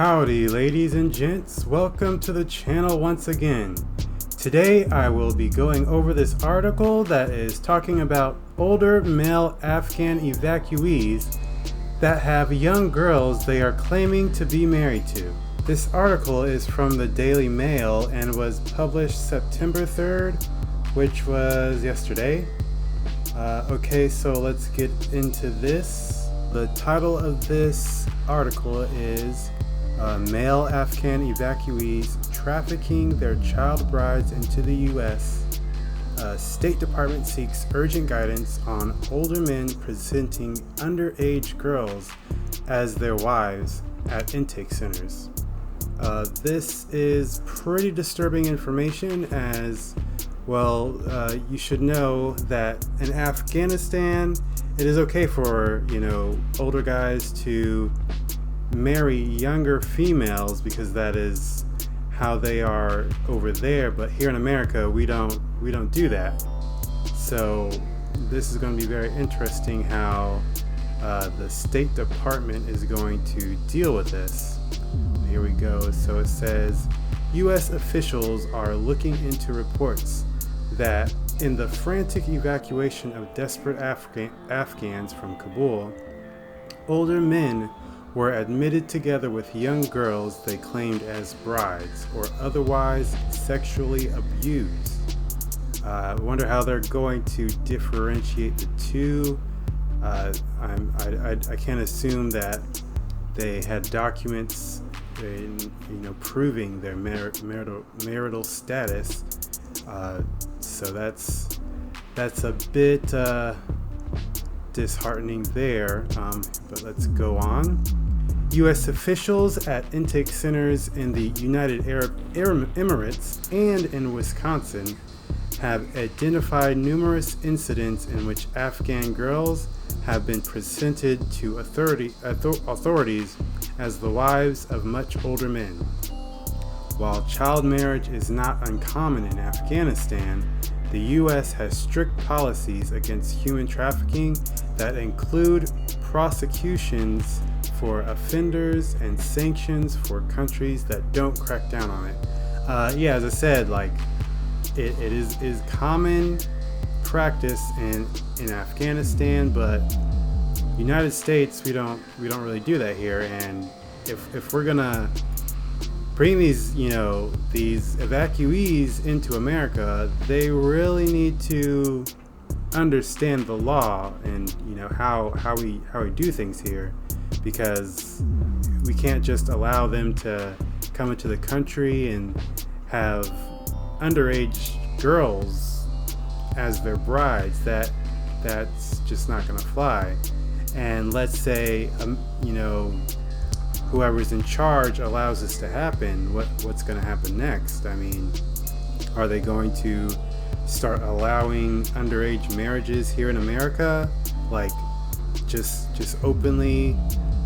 Howdy ladies and gents, welcome to the channel once again. Today I will be going over this article that is talking about older male Afghan evacuees that have young girls they are claiming to be married to. This article is from the Daily Mail and was published September 3rd, which was yesterday. Okay, so let's get into this. The title of this article is Male Afghan Evacuees Trafficking Their Child Brides into the U.S. State Department seeks urgent guidance on older men presenting underage girls as their wives at intake centers. This is pretty disturbing information as well. You should know that in Afghanistan, it is okay for, older guys to marry younger females because that is how they are over there, but here in America we don't do that. So this is going to be very interesting how the State Department is going to deal with this. Here we go. So it says U.S. officials are looking into reports that in the frantic evacuation of desperate Afghans from Kabul, older men were admitted together with young girls they claimed as brides or otherwise sexually abused. I wonder how they're going to differentiate the two. I can't assume that they had documents proving their marital status. So that's a bit disheartening there, but let's go on. U.S. officials at intake centers in the United Arab Emirates and in Wisconsin have identified numerous incidents in which Afghan girls have been presented to authorities as the wives of much older men. While child marriage is not uncommon in Afghanistan, the U.S. has strict policies against human trafficking that include prosecutions for offenders and sanctions for countries that don't crack down on it. As I said, it is common practice in Afghanistan, but United States we don't really do that here. And if we're gonna bring these evacuees into America, they really need to understand the law and how we do things here, because we can't just allow them to come into the country and have underage girls as their brides. That's just not gonna fly. And let's say whoever's in charge allows this to happen, what's going to happen next? I mean, are they going to start allowing underage marriages here in America? Just openly,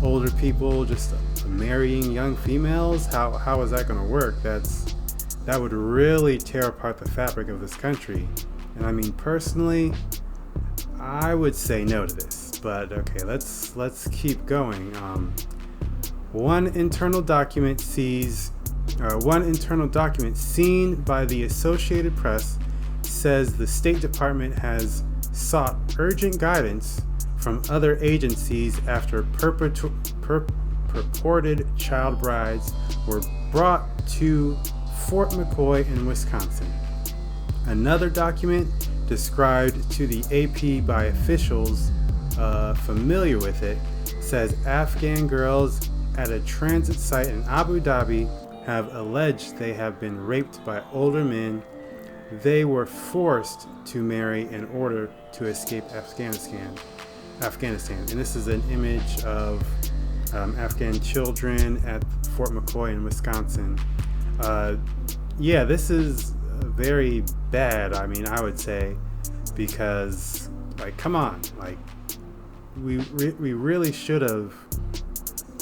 older people just marrying young females? How is that going to work? That would really tear apart the fabric of this country. And I mean, personally, I would say no to this. But okay, let's keep going. One internal document seen by the Associated Press says the State Department has sought urgent guidance from other agencies after purported child brides were brought to Fort McCoy in Wisconsin. Another document described to the AP by officials familiar with it says Afghan girls at a transit site in Abu Dhabi have alleged they have been raped by older men they were forced to marry in order to escape Afghanistan. And this is an image of Afghan children at Fort McCoy in Wisconsin. This is very bad, I would say, because come on, we really should have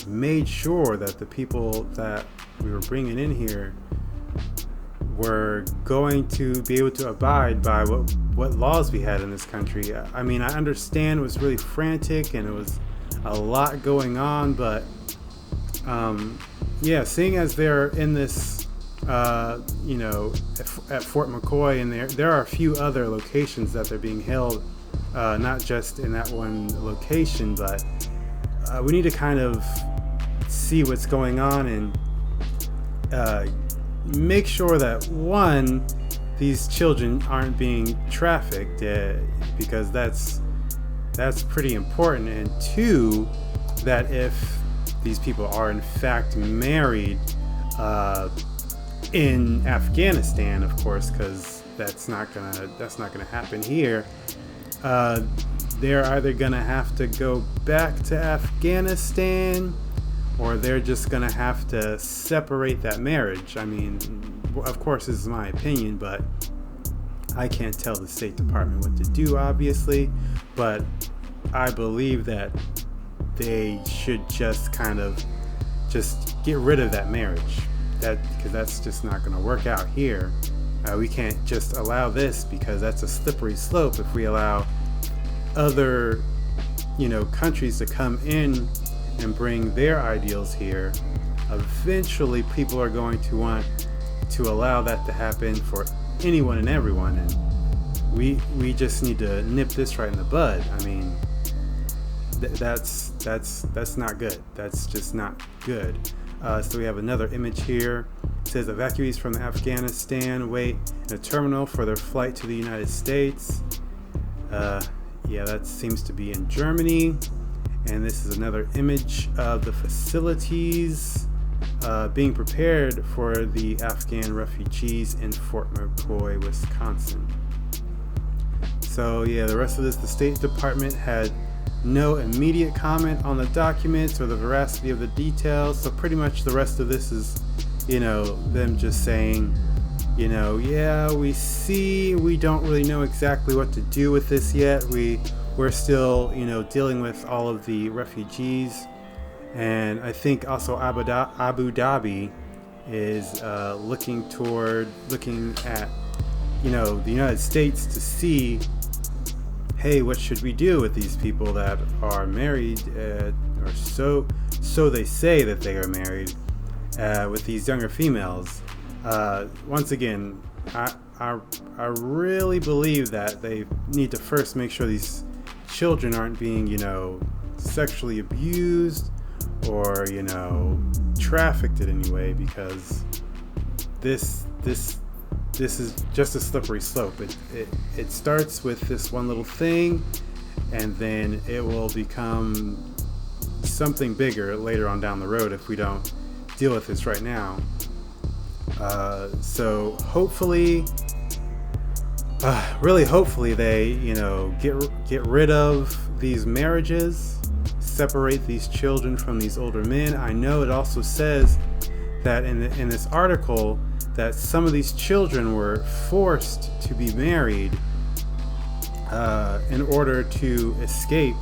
made sure that the people that we were bringing in here were going to be able to abide by what laws we had in this country. I understand it was really frantic and it was a lot going on, but yeah, seeing as they're in this, at Fort McCoy, and there are a few other locations that they're being held, not just in that one location, but we need to kind of see what's going on and make sure that, one, these children aren't being trafficked, because that's pretty important, and two, that if these people are in fact married in Afghanistan, of course, because that's not gonna happen here, they're either gonna have to go back to Afghanistan, or they're just gonna have to separate that marriage. I mean, of course, this is my opinion, but I can't tell the State Department what to do, obviously, but I believe that they should just kind of just get rid of that marriage, because that's just not going to work out here. We can't just allow this, because that's a slippery slope. If we allow other countries to come in and bring their ideals here, eventually people are going to want to allow that to happen for anyone and everyone, and we just need to nip this right in the bud. I mean, that's not good. That's just not good. So we have another image here. It says evacuees from Afghanistan wait in a terminal for their flight to the United States. Yeah, that seems to be in Germany. And this is another image of the facilities being prepared for the Afghan refugees in Fort McCoy, Wisconsin. So yeah, the rest of this, the State Department had no immediate comment on the documents or the veracity of the details. So pretty much the rest of this is, them just saying, yeah, we see, we don't really know exactly what to do with this yet. We're still, dealing with all of the refugees. And I think also Abu Dhabi is looking at, the United States to see, hey, what should we do with these people that are married, or so they say that they are married, with these younger females. Once again, I really believe that they need to first make sure these children aren't being, sexually abused or, trafficked in any way, because this is just a slippery slope. It starts with this one little thing, and then it will become something bigger later on down the road if we don't deal with this right now. So hopefully, really hopefully they, get rid of these marriages, separate these children from these older men. I know it also says that in this article that some of these children were forced to be married in order to escape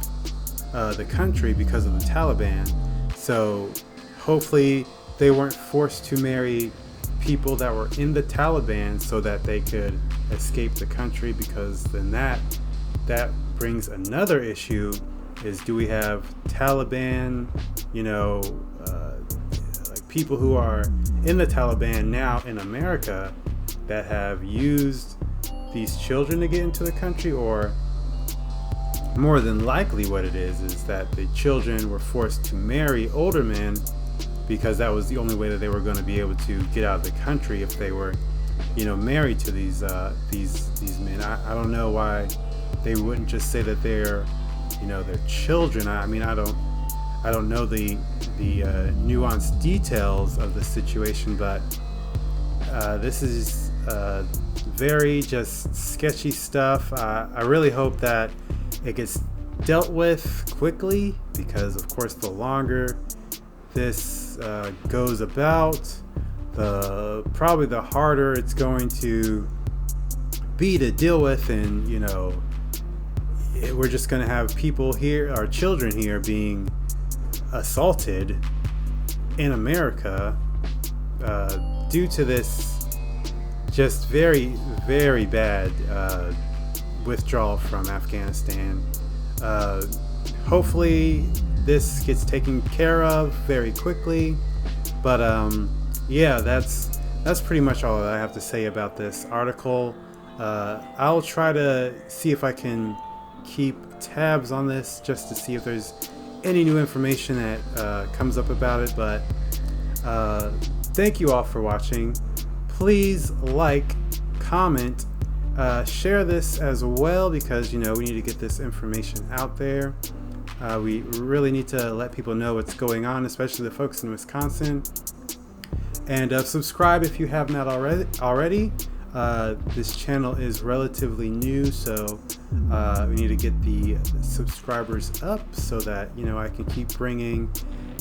the country because of the Taliban. So hopefully they weren't forced to marry people that were in the Taliban so that they could escape the country, because then that brings another issue, is do we have Taliban, like people who are in the Taliban now in America that have used these children to get into the country, or more than likely what it is that the children were forced to marry older men because that was the only way that they were going to be able to get out of the country if they were, married to these men. I don't know why they wouldn't just say that they're, their children. I mean, I don't know the nuanced details of the situation, but this is very just sketchy stuff. I really hope that it gets dealt with quickly, because of course the longer this goes about, probably the harder it's going to be to deal with, and we're just going to have people here, our children here, being assaulted in America due to this just very, very bad withdrawal from Afghanistan. Hopefully this gets taken care of very quickly. But yeah, that's pretty much all that I have to say about this article. I'll try to see if I can keep tabs on this just to see if there's any new information that comes up about it. But thank you all for watching. Please like, comment, share this as well, because we need to get this information out there. We really need to let people know what's going on, especially the folks in Wisconsin. And subscribe if you have not already. This channel is relatively new, so we need to get the subscribers up so that I can keep bringing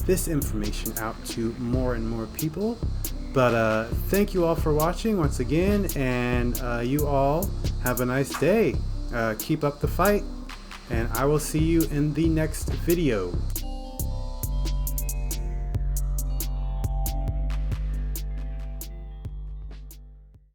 this information out to more and more people. But thank you all for watching once again, and you all have a nice day. Keep up the fight, and I will see you in the next video.